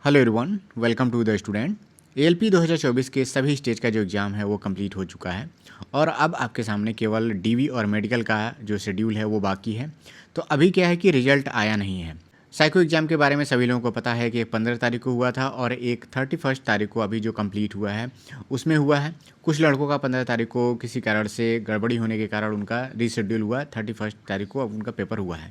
Hello everyone, welcome to the student. ALP 2024 के सभी stage का जो एग्ज़ाम है वो कंप्लीट हो चुका है और अब आपके सामने केवल डीवी और मेडिकल का जो शेड्यूल है वो बाकी है। तो अभी क्या है कि रिजल्ट आया नहीं है। साइको एग्ज़ाम के बारे में सभी लोगों को पता है कि एक 15 तारीख को हुआ था और एक 31 तारीख को अभी जो कंप्लीट हुआ है उसमें हुआ है। कुछ लड़कों का 15 तारीख को किसी कारण से गड़बड़ी होने के कारण उनका रीशेड्यूल हुआ, 31 तारीख को अब उनका पेपर हुआ है।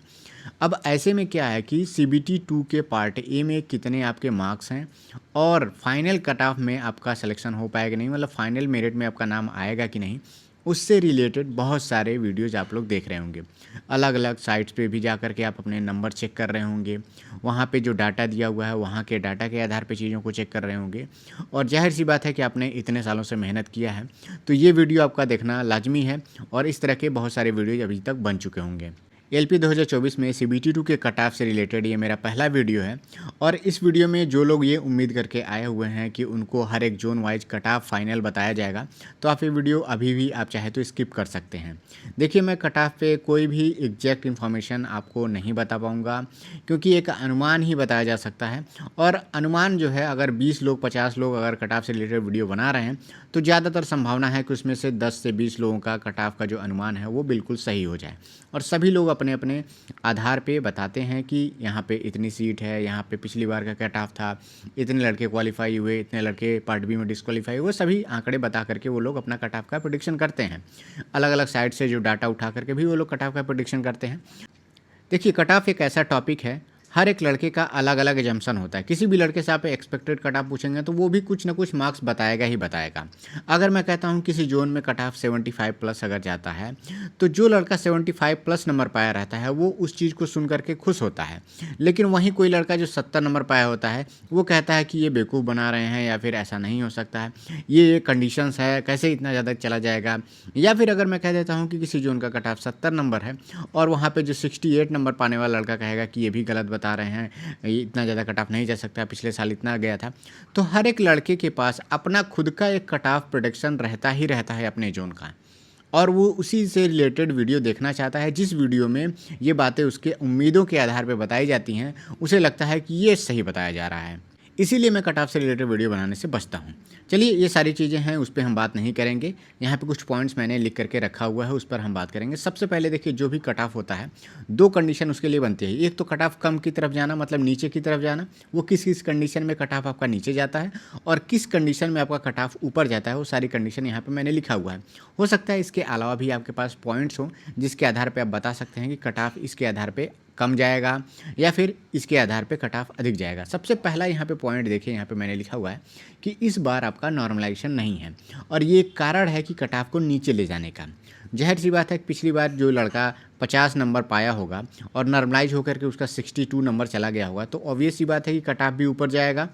अब ऐसे में क्या है कि सीबीटी 2 के पार्ट ए में कितने आपके मार्क्स हैं और फाइनल कट ऑफ में आपका सिलेक्शन हो पाएगा नहीं, मतलब फाइनल मेरिट में आपका नाम आएगा कि नहीं, उससे रिलेटेड बहुत सारे वीडियोज़ आप लोग देख रहे होंगे। अलग अलग साइट्स पे भी जा कर के आप अपने नंबर चेक कर रहे होंगे, वहाँ पे जो डाटा दिया हुआ है वहाँ के डाटा के आधार पे चीज़ों को चेक कर रहे होंगे और जाहिर सी बात है कि आपने इतने सालों से मेहनत किया है तो ये वीडियो आपका देखना लाजमी है और इस तरह के बहुत सारे वीडियोज अभी तक बन चुके होंगे। एलपी 2024 में सीबीटी 2 के कट ऑफ से रिलेटेड ये मेरा पहला वीडियो है और इस वीडियो में जो लोग ये उम्मीद करके आए हुए हैं कि उनको हर एक zone wise cut off final बताया जाएगा तो आप ये वीडियो अभी भी आप चाहे तो स्किप कर सकते हैं। देखिए, मैं कट ऑफ पे कोई भी एग्जैक्ट इन्फॉर्मेशन आपको नहीं बता पाऊँगा क्योंकि एक अनुमान ही बताया जा सकता है और अनुमान जो है अगर 20 लोग 50 लोग अगर कट ऑफ से रिलेटेड वीडियो बना रहे हैं तो ज़्यादातर संभावना है कि उसमें से 10 से 20 लोगों का कट ऑफ का जो अनुमान है वो बिल्कुल सही हो जाए और सभी लोग अपने अपने आधार पे बताते हैं कि यहाँ पे इतनी सीट है, यहाँ पे पिछली बार का कट ऑफ था, इतने लड़के क्वालिफाई हुए, इतने लड़के पार्ट बी में डिस्क्वालीफाई हुए, सभी आंकड़े बता करके वो लोग अपना कट ऑफ का प्रेडिक्शन करते हैं। अलग अलग साइट से जो डाटा उठा करके भी वो लोग कट ऑफ का प्रेडिक्शन करते हैं। देखिए, कट ऑफ एक ऐसा टॉपिक है, हर एक लड़के का अलग अलग एजम्पशन होता है। किसी भी लड़के से आप एक्सपेक्टेड कट ऑफ पूछेंगे तो वो भी कुछ ना कुछ मार्क्स बताएगा ही बताएगा। अगर मैं कहता हूँ किसी जोन में कट ऑफ 75 प्लस अगर जाता है तो जो लड़का 75 प्लस नंबर पाया रहता है वो उस चीज़ को सुन करके खुश होता है, लेकिन वहीं कोई लड़का जो 70 नंबर पाया होता है वो कहता है कि ये बेवकूफ़ बना रहे हैं या फिर ऐसा नहीं हो सकता है, ये कंडीशंस है, कैसे इतना ज़्यादा चला जाएगा। या फिर अगर मैं कह देता हूँ कि किसी जोन का कट ऑफ 70 नंबर है और वहाँ पे जो 68 नंबर पाने वाला लड़का कहेगा कि ये भी गलत बता रहे हैं, ये इतना ज़्यादा कट ऑफ नहीं जा सकता, पिछले साल इतना गया था। तो हर एक लड़के के पास अपना खुद का एक कट ऑफ प्रोडिक्शन रहता ही रहता है अपने जोन का और वो उसी से रिलेटेड वीडियो देखना चाहता है। जिस वीडियो में ये बातें उसके उम्मीदों के आधार पर बताई जाती हैं उसे लगता है कि ये सही बताया जा रहा है, इसीलिए मैं कट ऑफ से रिलेटेड वीडियो बनाने से बचता हूँ। चलिए, ये सारी चीज़ें हैं, उस पर हम बात नहीं करेंगे। यहाँ पे कुछ पॉइंट्स मैंने लिख करके रखा हुआ है, उस पर हम बात करेंगे। सबसे पहले देखिए, जो भी कट ऑफ होता है दो कंडीशन उसके लिए बनती है। एक तो कट ऑफ कम की तरफ जाना, मतलब नीचे की तरफ जाना, वो किस किस कंडीशन में कट ऑफ आपका नीचे जाता है और किस कंडीशन में आपका कट ऑफ ऊपर जाता है, वो सारी कंडीशन यहाँ पर मैंने लिखा हुआ है। हो सकता है इसके अलावा भी आपके पास पॉइंट्स हों जिसके आधार पर आप बता सकते हैं कि कट ऑफ इसके आधार पर कम जाएगा या फिर इसके आधार पे कट ऑफ अधिक जाएगा। सबसे पहला यहाँ पे पॉइंट देखिए, यहाँ पे मैंने लिखा हुआ है कि इस बार आपका नॉर्मलाइजेशन नहीं है और ये एक कारण है कि कट ऑफ को नीचे ले जाने का। जाहिर सी बात है कि पिछली बार जो लड़का 50 नंबर पाया होगा और नॉर्मलाइज होकर के उसका 62 नंबर चला गया होगा तो ऑब्वियस सी बात है कि कट ऑफ भी ऊपर जाएगा।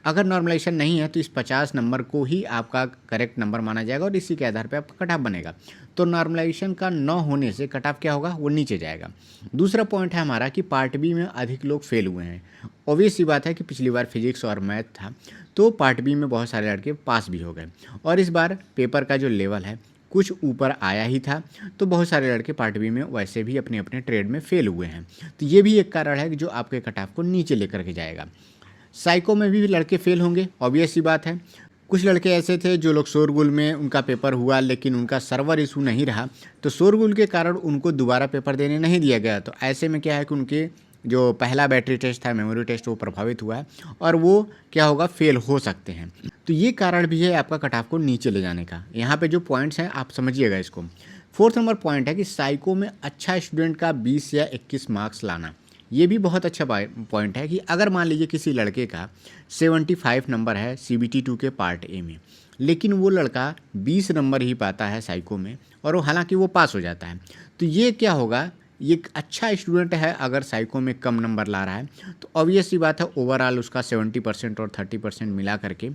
अगर नॉर्मलाइजेशन नहीं है तो इस 50 नंबर को ही आपका करेक्ट नंबर माना जाएगा और इसी के आधार पे आपका कट ऑफ बनेगा। तो नॉर्मलाइजेशन का न होने से कट ऑफ क्या होगा, वो नीचे जाएगा। दूसरा पॉइंट है हमारा कि पार्ट बी में अधिक लोग फेल हुए हैं। ऑब्वियस सी बात है कि पिछली बार फिजिक्स और मैथ था तो पार्ट बी में बहुत सारे लड़के पास भी हो गए और इस बार पेपर का जो लेवल है कुछ ऊपर आया ही था तो बहुत सारे लड़के पार्ट बी में वैसे भी अपने अपने ट्रेड में फेल हुए हैं। तो ये भी एक कारण है कि जो आपके कट ऑफ को नीचे लेकर के जाएगा। साइको में भी लड़के फेल होंगे, ऑब्वियस सी बात है। कुछ लड़के ऐसे थे जो लोग शोरगुल में उनका पेपर हुआ लेकिन उनका सर्वर इशू नहीं रहा तो शोरगुल के कारण उनको दोबारा पेपर देने नहीं दिया गया। तो ऐसे में क्या है कि उनके जो पहला बैटरी टेस्ट था, मेमोरी टेस्ट, वो प्रभावित हुआ है और वो क्या होगा, फेल हो सकते हैं। तो ये कारण भी है आपका कट ऑफ को नीचे ले जाने का। यहाँ पे जो पॉइंट्स हैं आप समझिएगा इसको। फोर्थ नंबर पॉइंट है कि साइको में अच्छा स्टूडेंट का 20 या 21 मार्क्स लाना। ये भी बहुत अच्छा पॉइंट है कि अगर मान लीजिए किसी लड़के का 75 नंबर है सीबीटी 2 के पार्ट ए में, लेकिन वो लड़का 20 नंबर ही पाता है साइको में और वो हालांकि वो पास हो जाता है, तो ये क्या होगा, ये एक अच्छा स्टूडेंट है। अगर साइको में कम नंबर ला रहा है तो ऑब्वियस सी बात है ओवरऑल उसका 70% और 30% मिला करके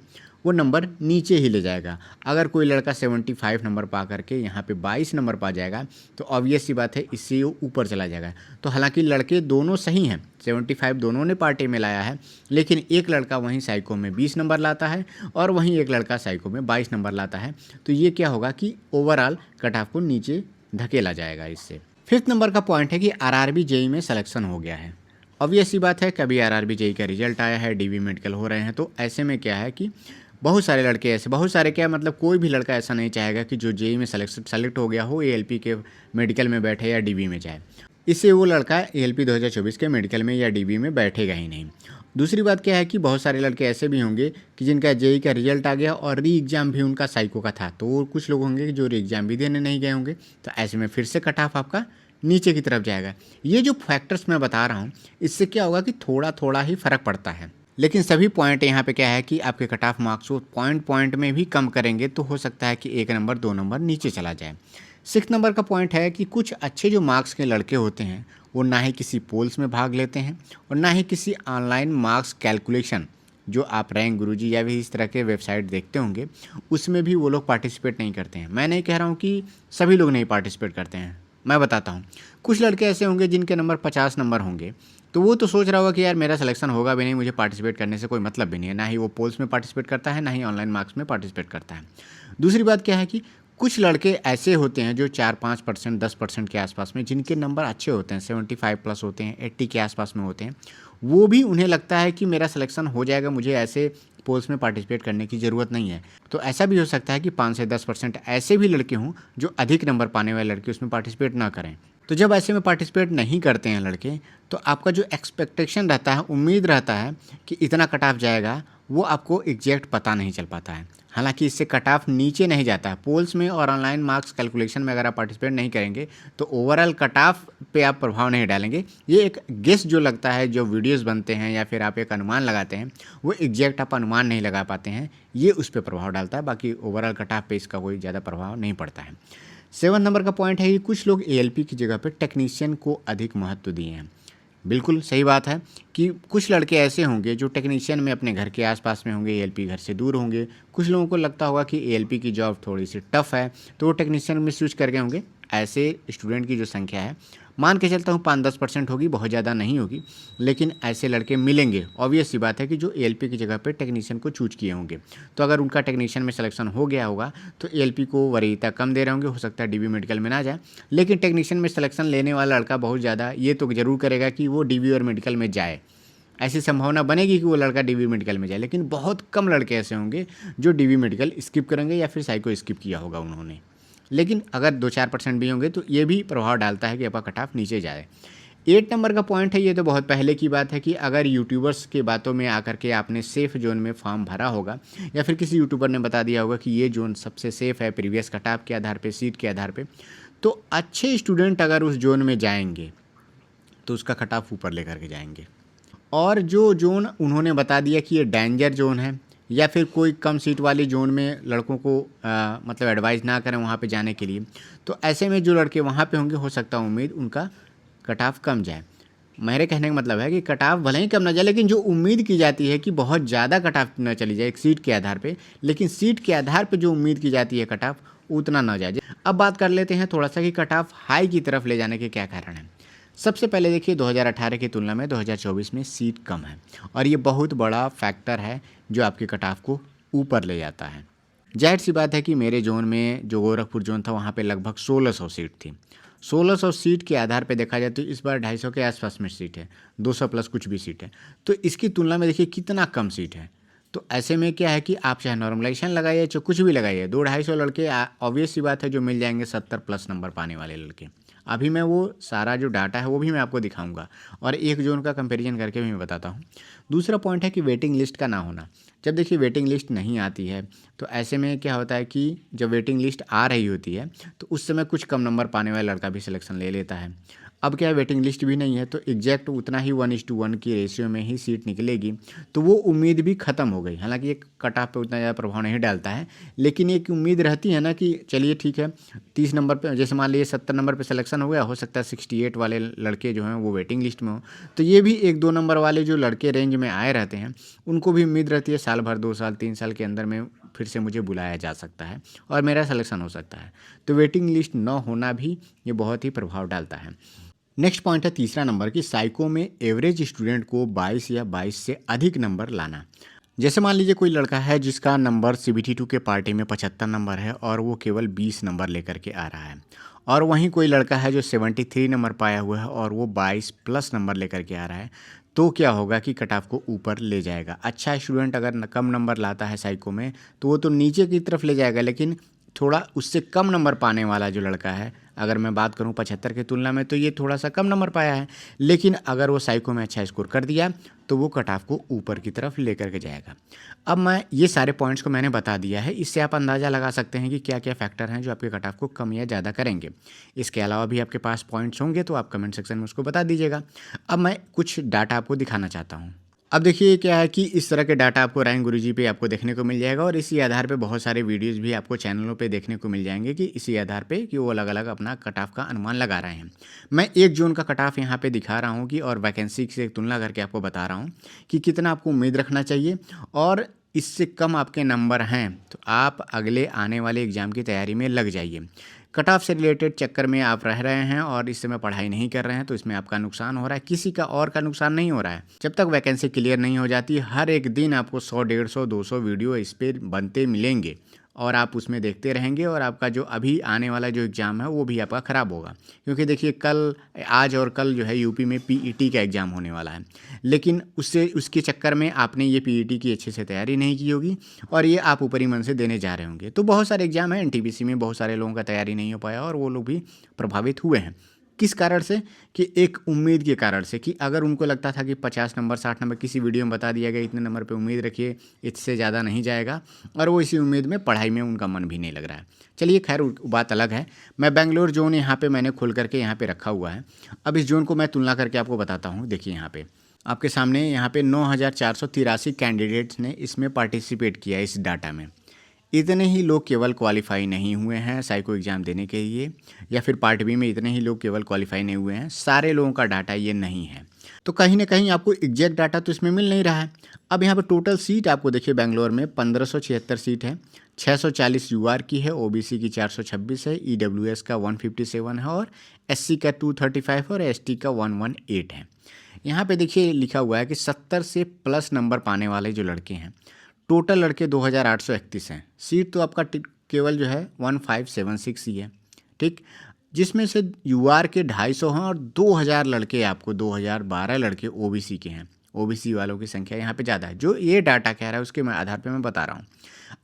वो नंबर नीचे ही ले जाएगा। अगर कोई लड़का 75 नंबर पा करके यहाँ पे 22 नंबर पा जाएगा तो ऑब्वियस सी बात है इससे वो ऊपर चला जाएगा। तो हालांकि लड़के दोनों सही हैं, 75 दोनों ने पार्ट ए में लाया है, लेकिन एक लड़का वहीं साइको में 20 नंबर लाता है और वहीं एक लड़का साइको में 22 नंबर लाता है। तो ये क्या होगा कि ओवरऑल कट ऑफ को नीचे धकेला जाएगा इससे। फिफ्थ नंबर का पॉइंट है कि आरआरबी जेईई में सिलेक्शन हो गया है। ऑब्वियस सी बात है, कभी आरआरबी जेईई का रिजल्ट आया है, डीवी मेडिकल हो रहे हैं, तो ऐसे में क्या है कि बहुत सारे लड़के ऐसे, बहुत सारे क्या मतलब कोई भी लड़का ऐसा नहीं चाहेगा कि जो जेईई में सेलेक्ट हो गया हो एएलपी के मेडिकल में बैठे या डीवी में जाए। इससे वो लड़का एएलपी 2024 के मेडिकल में या डीवी में बैठेगा ही नहीं। दूसरी बात क्या है कि बहुत सारे लड़के ऐसे भी होंगे कि जिनका जेईई का रिजल्ट आ गया और री एग्ज़ाम भी उनका साइको का था, तो वो कुछ लोग होंगे कि जो री एग्ज़ाम भी देने नहीं गए होंगे, तो ऐसे में फिर से कट ऑफ आपका नीचे की तरफ जाएगा। ये जो फैक्टर्स मैं बता रहा हूँ, इससे क्या होगा कि थोड़ा थोड़ा ही फ़र्क पड़ता है, लेकिन सभी पॉइंट यहाँ पे क्या है कि आपके कट ऑफ मार्क्स को पॉइंट पॉइंट में भी कम करेंगे, तो हो सकता है कि 1 नंबर 2 नंबर नीचे चला जाए। 6 नंबर का पॉइंट है कि कुछ अच्छे जो मार्क्स के लड़के होते हैं वो ना ही किसी पोल्स में भाग लेते हैं और ना ही किसी ऑनलाइन मार्क्स कैलकुलेशन, जो आप रैंक गुरुजी या भी इस तरह के वेबसाइट देखते होंगे, उसमें भी वो लोग पार्टिसिपेट नहीं करते हैं। मैं नहीं कह रहा हूँ कि सभी लोग नहीं पार्टिसिपेट करते हैं, मैं बताता हूँ। कुछ लड़के ऐसे होंगे जिनके नंबर 50 नंबर होंगे, तो वो तो सोच रहा होगा कि यार मेरा सिलेक्शन होगा भी नहीं, मुझे पार्टिसिपेट करने से कोई मतलब भी नहीं है। ना ही वो पोल्स में पार्टिसिपेट करता है, ना ही ऑनलाइन मार्क्स में पार्टिसिपेट करता है। दूसरी बात क्या है कि कुछ लड़के ऐसे होते हैं जो 4-5%, 10% के आसपास में, जिनके नंबर अच्छे होते हैं, 75 प्लस होते हैं, 80 के आसपास में होते हैं, वो भी उन्हें लगता है कि मेरा सिलेक्शन हो जाएगा, मुझे ऐसे पोल्स में पार्टिसिपेट करने की ज़रूरत नहीं है। तो ऐसा भी हो सकता है कि 5 से 10% ऐसे भी लड़के हों जो अधिक नंबर पाने वाले लड़के उसमें पार्टिसिपेट ना करें। तो जब ऐसे में पार्टिसिपेट नहीं करते हैं लड़के, तो आपका जो एक्सपेक्टेशन रहता है, उम्मीद रहता है कि इतना कट ऑफ जाएगा, वो आपको एग्जैक्ट पता नहीं चल पाता है। हालांकि इससे कट ऑफ नीचे नहीं जाता है। पोल्स में और ऑनलाइन मार्क्स कैलकुलेशन में अगर आप पार्टिसिपेट नहीं करेंगे तो ओवरऑल कट ऑफ पे आप प्रभाव नहीं डालेंगे। ये एक गेस जो लगता है, जो वीडियोस बनते हैं या फिर आप एक अनुमान लगाते हैं, वो एग्जैक्ट आप अनुमान नहीं लगा पाते हैं, ये उस पर प्रभाव डालता है। बाकी ओवरऑल कट ऑफ पे इसका कोई ज़्यादा प्रभाव नहीं पड़ता है। 7 नंबर का पॉइंट है कि कुछ लोग एएलपी की जगह पे टेक्नीशियन को अधिक महत्व दिए हैं। बिल्कुल सही बात है कि कुछ लड़के ऐसे होंगे जो टेक्नीशियन में अपने घर के आसपास में होंगे, एएलपी घर से दूर होंगे। कुछ लोगों को लगता होगा कि एएलपी की जॉब थोड़ी सी टफ है, तो वो टेक्नीशियन में स्विच कर गए होंगे। ऐसे स्टूडेंट की जो संख्या है, मान के चलता हूँ 5-10% होगी, बहुत ज़्यादा नहीं होगी, लेकिन ऐसे लड़के मिलेंगे। ऑब्वियस सी बात है कि जो एएलपी की जगह पे टेक्नीशियन को चूज किए होंगे, तो अगर उनका टेक्नीशियन में सिलेक्शन हो गया होगा तो एएलपी को वरीयता कम दे रहे होंगे, हो सकता है डीवी मेडिकल में ना जाए। लेकिन टेक्नीशियन में सिलेक्शन लेने वाला लड़का बहुत ज़्यादा ये तो ज़रूर करेगा कि वो डीवी और मेडिकल में जाए। ऐसी संभावना बनेगी कि वो लड़का डीवी मेडिकल में जाए, लेकिन बहुत कम लड़के ऐसे होंगे जो डीवी मेडिकल स्किप करेंगे या फिर साइको स्किप किया होगा उन्होंने। लेकिन अगर 2-4% भी होंगे तो ये भी प्रभाव डालता है कि आपका कट ऑफ नीचे जाए। 8 नंबर का पॉइंट है, ये तो बहुत पहले की बात है कि अगर यूट्यूबर्स के बातों में आकर के आपने सेफ़ जोन में फॉर्म भरा होगा या फिर किसी यूट्यूबर ने बता दिया होगा कि ये जोन सबसे सेफ़ है प्रीवियस कट ऑफ के आधार पे, सीट के आधार पे, तो अच्छे स्टूडेंट अगर उस जोन में जाएंगे तो उसका कट ऑफ ऊपर लेकर के जाएंगे। और जो जोन उन्होंने बता दिया कि ये डेंजर जोन है या फिर कोई कम सीट वाली जोन में लड़कों को मतलब एडवाइस ना करें वहाँ पे जाने के लिए, तो ऐसे में जो लड़के वहाँ पे होंगे, हो सकता है उम्मीद उनका कट ऑफ कम जाए। मेरे कहने का मतलब है कि कट ऑफ भले ही कम ना जाए, लेकिन जो उम्मीद की जाती है कि बहुत ज़्यादा कट ऑफ ना चली जाए एक सीट के आधार पे, लेकिन सीट के आधार पे जो उम्मीद की जाती है कट ऑफ, उतना ना जाए। अब बात कर लेते हैं थोड़ा सा कि कट ऑफ हाई की तरफ ले जाने के क्या कारण हैं। सबसे पहले देखिए, 2018 की तुलना में 2024 में सीट कम है और ये बहुत बड़ा फैक्टर है जो आपके कट ऑफ को ऊपर ले जाता है। जाहिर सी बात है कि मेरे जोन में जो गोरखपुर जोन था वहाँ पे लगभग 1600 सीट थी। 1600 सीट के आधार पे देखा जाए तो इस बार 250 के आसपास में सीट है, 200 प्लस कुछ भी सीट है, तो इसकी तुलना में देखिए कितना कम सीट है। तो ऐसे में क्या है कि आप चाहे नॉर्मलाइजेशन लगाइए, चाहे कुछ भी लगाइए, 200-250 लड़के ऑब्वियस सी बात है जो मिल जाएंगे 70 प्लस नंबर पाने वाले लड़के। अभी मैं वो सारा जो डाटा है वो भी मैं आपको दिखाऊंगा और एक जोन का कंपैरिजन करके भी मैं बताता हूँ। दूसरा पॉइंट है कि वेटिंग लिस्ट का ना होना। जब देखिए वेटिंग लिस्ट नहीं आती है तो ऐसे में क्या होता है कि जब वेटिंग लिस्ट आ रही होती है तो उस समय कुछ कम नंबर पाने वाला लड़का भी सिलेक्शन ले लेता है। अब क्या है, वेटिंग लिस्ट भी नहीं है तो एग्जैक्ट उतना ही 1:1 की रेशियो में ही सीट निकलेगी, तो वो उम्मीद भी ख़त्म हो गई। हालांकि ये कट ऑफ पे उतना ज़्यादा प्रभाव नहीं डालता है, लेकिन एक उम्मीद रहती है ना कि चलिए ठीक है 30 नंबर पे, जैसे मान लीजिए 70 नंबर पे सिलेक्शन हो गया, हो सकता है 68 वाले लड़के जो हैं वो वेटिंग लिस्ट में हो, तो ये भी 1-2 नंबर वाले जो लड़के रेंज में आए रहते हैं उनको भी उम्मीद रहती है साल भर, 2 साल, 3 साल के अंदर में फिर से मुझे बुलाया जा सकता है और मेरा सिलेक्शन हो सकता है। तो वेटिंग लिस्ट न होना भी ये बहुत ही प्रभाव डालता है। नेक्स्ट पॉइंट है तीसरा नंबर कि साइको में एवरेज स्टूडेंट को 22 या 22 से अधिक नंबर लाना। जैसे मान लीजिए कोई लड़का है जिसका नंबर CBT2 के पार्टी में 75 नंबर है और वो केवल 20 नंबर लेकर के आ रहा है, और वहीं कोई लड़का है जो 73 नंबर पाया हुआ है और वो 22 प्लस नंबर लेकर के आ रहा है, तो क्या होगा कि कट ऑफ को ऊपर ले जाएगा। अच्छा स्टूडेंट अगर कम नंबर लाता है साइको में तो वो तो नीचे की तरफ ले जाएगा, लेकिन थोड़ा उससे कम नंबर पाने वाला जो लड़का है, अगर मैं बात करूं 75 की तुलना में, तो ये थोड़ा सा कम नंबर पाया है, लेकिन अगर वो साइको में अच्छा स्कोर कर दिया तो वो कट ऑफ को ऊपर की तरफ लेकर के जाएगा। अब मैं ये सारे पॉइंट्स को मैंने बता दिया है, इससे आप अंदाज़ा लगा सकते हैं कि क्या क्या फैक्टर हैं जो आपके कट ऑफ को कम या ज़्यादा करेंगे। इसके अलावा भी आपके पास पॉइंट्स होंगे तो आप कमेंट सेक्शन में उसको बता दीजिएगा। अब मैं कुछ डाटा आपको दिखाना चाहता हूँ। अब देखिए क्या है कि इस तरह के डाटा आपको रैंक गुरुजी पे आपको देखने को मिल जाएगा, और इसी आधार पे बहुत सारे वीडियोस भी आपको चैनलों पे देखने को मिल जाएंगे कि इसी आधार पे कि वो अलग अलग अपना कट ऑफ का अनुमान लगा रहे हैं। मैं एक जोन का कट ऑफ यहाँ पे दिखा रहा हूँ कि, और वैकेंसी से तुलना करके आपको बता रहा हूँ कि कितना आपको उम्मीद रखना चाहिए, और इससे कम आपके नंबर हैं तो आप अगले आने वाले एग्ज़ाम की तैयारी में लग जाइए। कट ऑफ से रिलेटेड चक्कर में आप रह रहे हैं और इस समय पढ़ाई नहीं कर रहे हैं तो इसमें आपका नुकसान हो रहा है, किसी का और का नुकसान नहीं हो रहा है। जब तक वैकेंसी क्लियर नहीं हो जाती, हर एक दिन आपको 100, 150, 200 वीडियो इस पर बनते मिलेंगे और आप उसमें देखते रहेंगे, और आपका जो अभी आने वाला जो एग्ज़ाम है वो भी आपका ख़राब होगा। क्योंकि देखिए कल, आज और कल जो है यूपी में PET का एग्ज़ाम होने वाला है, लेकिन उसके चक्कर में आपने ये PET की अच्छे से तैयारी नहीं की होगी और ये आप ऊपरी मन से देने जा रहे होंगे। तो बहुत सारे एग्ज़ाम हैं, NTPC में बहुत सारे लोगों का तैयारी नहीं हो पाया और वो लोग भी प्रभावित हुए हैं। किस कारण से? कि एक उम्मीद के कारण से, कि अगर उनको लगता था कि 50 नंबर 60 नंबर किसी वीडियो में बता दिया गया, इतने नंबर पे उम्मीद रखिए, इससे ज़्यादा नहीं जाएगा, और वो इसी उम्मीद में पढ़ाई में उनका मन भी नहीं लग रहा है। चलिए खैर बात अलग है। मैं बेंगलोर जोन यहाँ पे मैंने खोल करके यहाँ पे रखा हुआ है। अब इस जोन को मैं तुलना करके आपको बताता हूँ। देखिए यहाँ पे आपके सामने यहाँ पे 9483 कैंडिडेट्स ने इसमें पार्टिसिपेट किया इस डाटा में। इतने ही लोग केवल क्वालिफाई नहीं हुए हैं साइको एग्ज़ाम देने के लिए, या फिर पार्ट बी में इतने ही लोग केवल क्वालिफाई नहीं हुए हैं, सारे लोगों का डाटा ये नहीं है। तो कहीं ना कहीं आपको एग्जैक्ट डाटा तो इसमें मिल नहीं रहा है। अब यहाँ पे टोटल सीट आपको देखिए बेंगलोर में 1576 सीट है, 640 यूआर की है, ओबीसी की 426 है, ईडब्ल्यूएस का 157 है, और एससी का 235 और एसटी का 118 है। यहाँ पे देखिए लिखा हुआ है कि 70 से प्लस नंबर पाने वाले जो लड़के हैं, टोटल लड़के 2831 हैं। सीट तो आपका केवल जो है 1576 ही है, ठीक, जिसमें से यूआर के 250 हैं और 2000 लड़के, आपको 2012 लड़के ओबीसी के हैं। ओबीसी वालों की संख्या यहाँ पे ज़्यादा है, जो ये डाटा कह रहा है उसके आधार पे मैं बता रहा हूँ।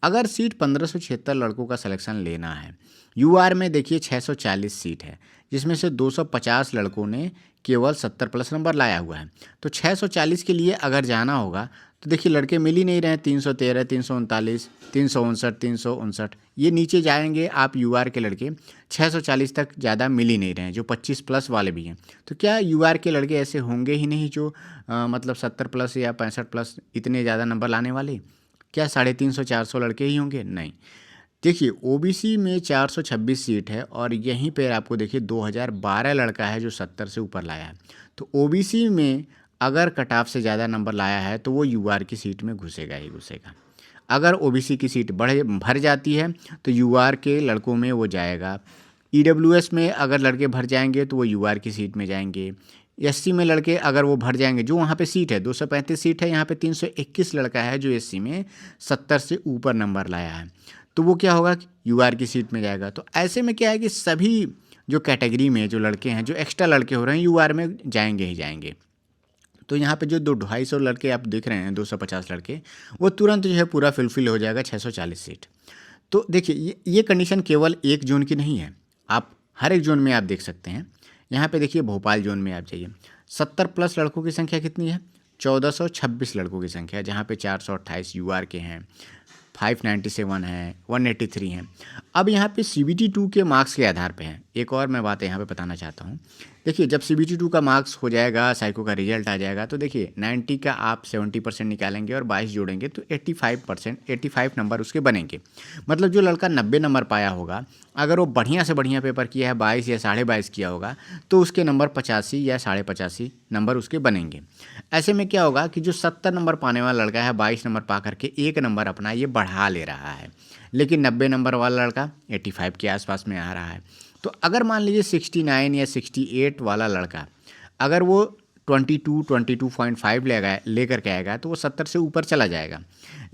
अगर सीट 1576 लड़कों का सिलेक्शन लेना है, यूआर में देखिए 640 सीट है, जिसमें से 250 लड़कों ने केवल 70 प्लस नंबर लाया हुआ है। तो 640 के लिए अगर जाना होगा तो देखिए लड़के मिल ही नहीं रहे हैं, 313, 339, 359, 359, ये नीचे जाएंगे आप यूआर के लड़के 640 तक ज़्यादा मिल ही नहीं रहे हैं, जो 25 प्लस वाले भी हैं। तो क्या यूआर के लड़के ऐसे होंगे ही नहीं जो मतलब 70 प्लस या 65 प्लस इतने ज़्यादा नंबर लाने वाले? क्या 350, 400 लड़के ही होंगे? नहीं। देखिए ओबीसी में 426 सीट है और यहीं पर आपको देखिए 2012 लड़का है जो 70 से ऊपर लाया है। तो ओबीसी में अगर कट ऑफ से ज़्यादा नंबर लाया है तो वो यूआर की सीट में घुसेगा ही घुसेगा। अगर ओबीसी की सीट भर जाती है तो यूआर के लड़कों में वो जाएगा। ईडब्ल्यूएस में अगर लड़के भर जाएंगे तो वो यूआर की सीट में जाएंगे। एससी में लड़के अगर वो भर जाएंगे, जो वहाँ पे सीट है 235 सीट है, यहाँ पे 321 लड़का है जो एससी में 70 से ऊपर नंबर लाया है, तो वो क्या होगा, यूआर की सीट में जाएगा। तो ऐसे में क्या है कि सभी जो कैटेगरी में जो लड़के हैं, जो एक्स्ट्रा लड़के हो रहे हैं, यूआर में जाएंगे ही जाएंगे। तो यहाँ पे जो 250 लड़के आप देख रहे हैं, 250 लड़के, वो तुरंत जो है पूरा फिलफिल हो जाएगा 640 सीट। तो देखिए ये कंडीशन केवल एक जोन की नहीं है, आप हर एक जोन में आप देख सकते हैं। यहाँ पे देखिए भोपाल जोन में आप जाइए, 70 प्लस लड़कों की संख्या कितनी है? 1426 लड़कों की संख्या, जहाँ पे 428 यूआर के हैं, 597 है, 183 हैं। अब यहाँ पे CBT2 के मार्क्स के आधार पे हैं। एक और मैं बात यहाँ पे बताना चाहता हूँ। देखिए जब CBT2 का मार्क्स हो जाएगा, साइको का रिजल्ट आ जाएगा, तो देखिए 90 का आप 70% निकालेंगे और 22 जोड़ेंगे तो 85 नंबर उसके बनेंगे। मतलब जो लड़का 90 नंबर पाया होगा, अगर वो बढ़िया से बढ़िया पेपर किया है, 22 या 22.5 किया होगा, तो उसके नंबर 85 या 85.5 नंबर उसके बनेंगे। ऐसे में क्या होगा कि जो 70 नंबर पाने वाला लड़का है, 22 नंबर पा करके 1 नंबर अपना ये बढ़ा ले रहा है, लेकिन 90 नंबर वाला लड़का 85 के आसपास में आ रहा है। तो अगर मान लीजिए 69 या 68 वाला लड़का, अगर वो 22.5 लेकर के आएगा तो वो 70 से ऊपर चला जाएगा।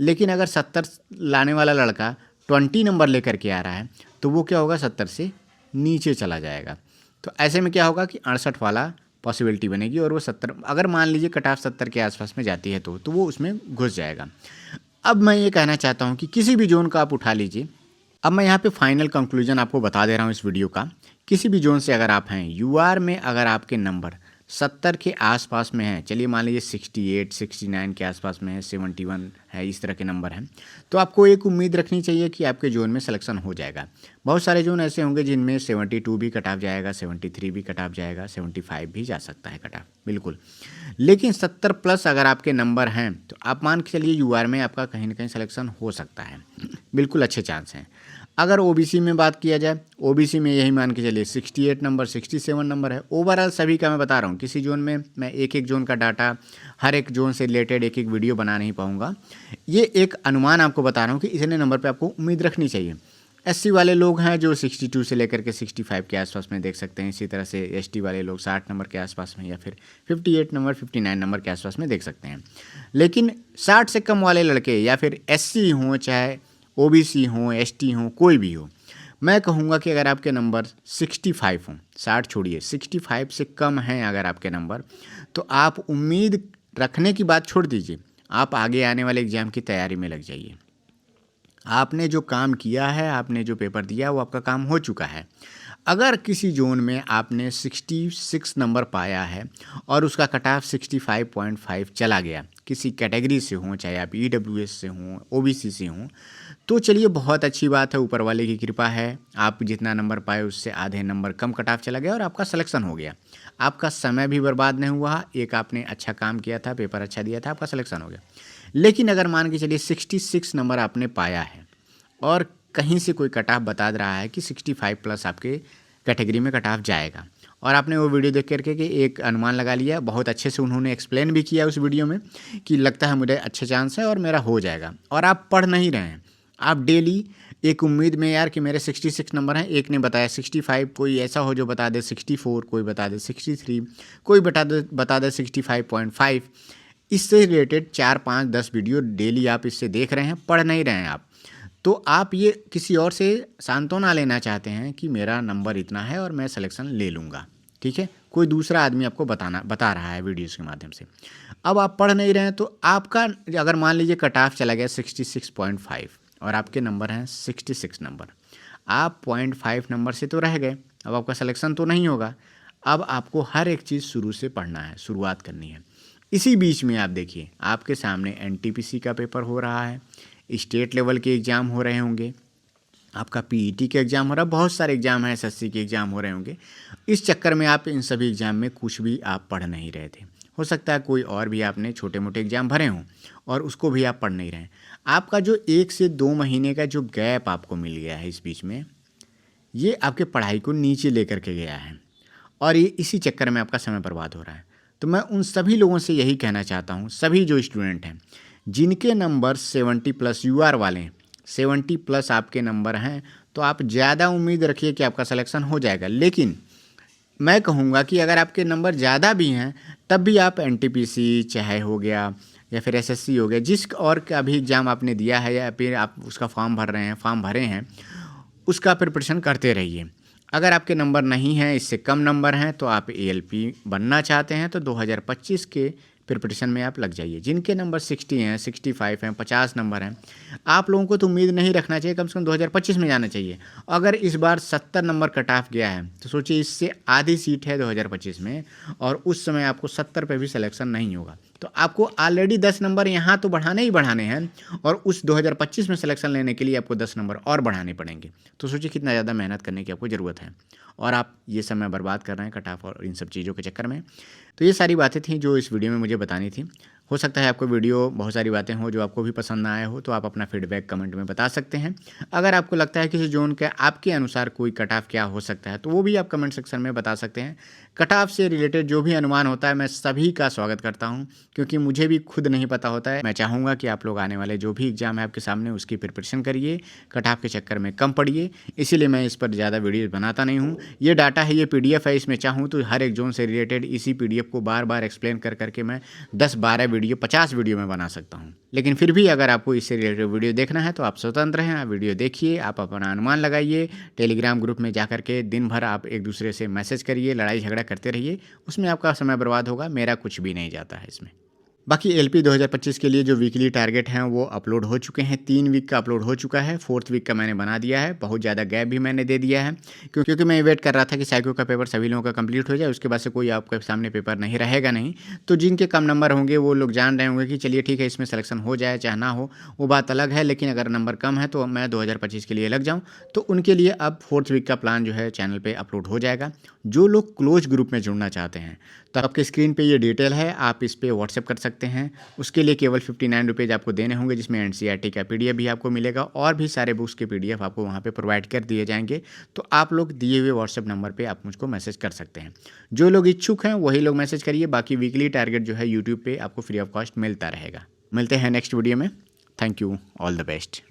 लेकिन अगर 70 लाने वाला लड़का 20 नंबर लेकर के आ रहा है तो वो क्या होगा, 70 से नीचे चला जाएगा। तो ऐसे में क्या होगा कि 68 वाला पॉसिबिलिटी बनेगी और वो 70, अगर मान लीजिए कट ऑफ 70 के आसपास में जाती है तो वो उसमें घुस जाएगा। अब मैं ये कहना चाहता हूँ कि किसी भी जोन का आप उठा लीजिए। अब मैं यहाँ पे फाइनल कंक्लूजन आपको बता दे रहा हूँ इस वीडियो का। किसी भी जोन से अगर आप हैं, यूआर में अगर आपके नंबर 70 के आसपास में हैं, चलिए मान लीजिए 68, 69 के आसपास में है, 71 है, इस तरह के नंबर हैं, तो आपको एक उम्मीद रखनी चाहिए कि आपके जोन में सिलेक्शन हो जाएगा। बहुत सारे जोन ऐसे होंगे जिनमें 72 भी कट ऑफ जाएगा, 73 भी कट ऑफ जाएगा, 75 भी जा सकता है कट ऑफ, बिल्कुल। लेकिन 70 प्लस अगर आपके नंबर हैं तो आप मान के चलिए यूआर में आपका कहीं ना कहीं सिलेक्शन हो सकता है, बिल्कुल अच्छे चांस हैं। अगर ओबीसी में बात किया जाए, ओबीसी में यही मान के चलिए 68 नंबर, 67 नंबर है। ओवरऑल सभी का मैं बता रहा हूँ, किसी जोन में मैं एक एक जोन का डाटा, हर एक जोन से रिलेटेड एक एक वीडियो बना नहीं पाऊँगा। ये एक अनुमान आपको बता रहा हूँ कि इतने नंबर पे आपको उम्मीद रखनी चाहिए। एससी वाले लोग हैं जो 62 से लेकर के 65 के आसपास में देख सकते हैं। इसी तरह से एसटी वाले लोग 60 नंबर के आसपास में या फिर 58 नंबर, 59 नंबर के आसपास में देख सकते हैं। लेकिन 60 से कम वाले लड़के या फिर एससी हों, चाहे ओबीसी हों, एसटी हों, कोई भी हो, मैं कहूँगा कि अगर आपके नंबर 65 हों, 60 छोड़िए, 65 से कम हैं अगर आपके नंबर, तो आप उम्मीद रखने की बात छोड़ दीजिए, आप आगे आने वाले एग्ज़ाम की तैयारी में लग जाइए। आपने जो काम किया है, आपने जो पेपर दिया, वो आपका काम हो चुका है। अगर किसी जोन में आपने 66 नंबर पाया है और उसका कट ऑफ 65.5 चला गया, किसी कैटेगरी से हों, चाहे आप ईडब्ल्यूएस से हों, ओबीसी से हों, तो चलिए बहुत अच्छी बात है, ऊपर वाले की कृपा है। आप जितना नंबर पाए उससे आधे नंबर कम कट ऑफ चला गया और आपका सिलेक्शन हो गया। आपका समय भी बर्बाद नहीं हुआ, एक आपने अच्छा काम किया था, पेपर अच्छा दिया था, आपका सिलेक्शन हो गया। लेकिन अगर मान के चलिए 66 नंबर आपने पाया है और कहीं से कोई कट ऑफ बता रहा है कि 65 प्लस आपके कैटेगरी में कट ऑफ जाएगा, और आपने वो वीडियो देख करके कि एक अनुमान लगा लिया, बहुत अच्छे से उन्होंने एक्सप्लेन भी किया उस वीडियो में कि लगता है मुझे अच्छे चांस है और मेरा हो जाएगा, और आप पढ़ नहीं रहे हैं, आप डेली एक उम्मीद में यार कि मेरे 66 नंबर हैं, एक ने बताया 65, कोई ऐसा हो जो बता दे 64, कोई बता दे 63, कोई बता दे 65.5। इससे रिलेटेड 4, 5, 10 वीडियो डेली आप इससे देख रहे हैं, पढ़ नहीं रहे हैं आप, तो आप ये किसी और से सांत्वना लेना चाहते हैं कि मेरा नंबर इतना है और मैं सिलेक्शन ले लूँगा, ठीक है। कोई दूसरा आदमी आपको बता रहा है वीडियोज़ के माध्यम से। अब आप पढ़ नहीं रहे हैं, तो आपका अगर मान लीजिए कट ऑफ चला गया 66.5 और आपके नंबर हैं 66 नंबर, आप 0.5 नंबर से तो रह गए, अब आपका सिलेक्शन तो नहीं होगा। अब आपको हर एक चीज़ शुरू से पढ़ना है, शुरुआत करनी है। इसी बीच में आप देखिए, आपके सामने एनटीपीसी का पेपर हो रहा है, स्टेट लेवल के एग्ज़ाम हो रहे होंगे, आपका पीईटी के एग्ज़ाम हो रहा है, बहुत सारे एग्ज़ाम हैं, एसएससी के एग्ज़ाम हो रहे होंगे। इस चक्कर में आप इन सभी एग्ज़ाम में कुछ भी आप पढ़ नहीं रहे थे। हो सकता है कोई और भी आपने छोटे मोटे एग्ज़ाम भरे हों और उसको भी आप पढ़ नहीं रहे हैं। आपका जो 1 से 2 महीने का जो गैप आपको मिल गया है इस बीच में, ये आपके पढ़ाई को नीचे लेकर के गया है और ये इसी चक्कर में आपका समय बर्बाद हो रहा है। तो मैं उन सभी लोगों से यही कहना चाहता हूँ, सभी जो स्टूडेंट हैं जिनके नंबर 70 प्लस यूआर वाले हैं, 70 प्लस आपके नंबर हैं, तो आप ज़्यादा उम्मीद रखिए कि आपका सिलेक्शन हो जाएगा। लेकिन मैं कहूँगा कि अगर आपके नंबर ज़्यादा भी हैं तब भी आप एनटीपीसी चाहे हो गया या फिर एसएससी हो गया, जिस और का भी एग्ज़ाम आपने दिया है या फिर आप उसका फॉर्म भरे हैं, उसका प्रिपरेशन करते रहिए। अगर आपके नंबर नहीं हैं, इससे कम नंबर हैं, तो आप एएलपी बनना चाहते हैं तो 2025 के प्रिपरेशन में आप लग जाइए। जिनके नंबर 60 हैं, 65 हैं, 50 नंबर हैं, आप लोगों को तो उम्मीद नहीं रखना चाहिए, कम से कम 2025 में जाना चाहिए। अगर इस बार 70 नंबर कट ऑफ गया है तो सोचिए इससे आधी सीट है 2025 में, और उस समय आपको 70 पे भी सिलेक्शन नहीं होगा, तो आपको ऑलरेडी 10 नंबर यहाँ तो बढ़ाने ही बढ़ाने हैं, और उस 2025 में सिलेक्शन लेने के लिए आपको 10 नंबर और बढ़ाने पड़ेंगे। तो सोचिए कितना ज़्यादा मेहनत करने की आपको ज़रूरत है, और आप ये समय बर्बाद कर रहे हैं कट ऑफ और इन सब चीज़ों के चक्कर में। तो ये सारी बातें थी जो इस वीडियो में मुझे बतानी थी। हो सकता है आपको वीडियो बहुत सारी बातें हो जो आपको भी पसंद ना आया हो, तो आप अपना फीडबैक कमेंट में बता सकते हैं। अगर आपको लगता है किसी जोन के आपके अनुसार कोई कट ऑफ क्या हो सकता है, तो वो भी आप कमेंट सेक्शन में बता सकते हैं। कट ऑफ से रिलेटेड जो भी अनुमान होता है मैं सभी का स्वागत करता हूँ, क्योंकि मुझे भी खुद नहीं पता होता है। मैं चाहूँगा कि आप लोग आने वाले जो भी एग्ज़ाम है आपके सामने उसकी प्रिपरेशन करिए, कट ऑफ के चक्कर में कम पढ़िए। इसीलिए मैं इस पर ज़्यादा वीडियोज़ बनाता नहीं हूँ। ये डाटा है, ये PDF है, इसमें चाहूँ तो हर एक जोन से रिलेटेड इसी PDF को बार बार एक्सप्लेन कर करके मैं 10-12 वीडियो 50 वीडियो में बना सकता हूँ। लेकिन फिर भी अगर आपको इससे रिलेटेड वीडियो देखना है तो आप स्वतंत्र हैं, आप वीडियो देखिए, आप अपना अनुमान लगाइए। टेलीग्राम ग्रुप में जा करके दिन भर आप एक दूसरे से मैसेज करिए, लड़ाई झगड़ा करते रहिए, उसमें आपका समय बर्बाद होगा, मेरा कुछ भी नहीं जाता है इसमें। बाकी LP 2025 के लिए जो वीकली टारगेट हैं वो अपलोड हो चुके हैं। 3 वीक का अपलोड हो चुका है, 4th वीक का मैंने बना दिया है। बहुत ज़्यादा गैप भी मैंने दे दिया है, क्योंकि मैं वेट कर रहा था कि साइको का पेपर सभी लोगों का कंप्लीट हो जाए, उसके बाद से कोई आपके सामने पेपर नहीं रहेगा नहीं। तो जिनके कम नंबर होंगे वो लोग जान रहे होंगे कि चलिए ठीक है, इसमें सिलेक्शन हो जाए चाहे ना हो वो बात अलग है, लेकिन अगर नंबर कम है तो मैं 2025 के लिए लग जाऊँ, तो उनके लिए अब 4th वीक का प्लान जो है चैनल पर अपलोड हो जाएगा। जो लोग क्लोज ग्रुप में जुड़ना चाहते हैं तो आपके स्क्रीन पे ये डिटेल है, आप इस पे व्हाट्सएप कर सकते हैं। उसके लिए केवल 59 रुपीज़ आपको देने होंगे, जिसमें NCERT का PDF भी आपको मिलेगा और भी सारे बुक्स के PDF आपको वहाँ पे प्रोवाइड कर दिए जाएंगे। तो आप लोग दिए हुए व्हाट्सएप नंबर पे आप मुझको मैसेज कर सकते हैं। जो लोग इच्छुक हैं वही लोग मैसेज करिए, बाकी वीकली टारगेट जो है यूट्यूब पर आपको फ्री ऑफ कॉस्ट मिलता रहेगा। मिलते हैं नेक्स्ट वीडियो में। Thank you, all the best.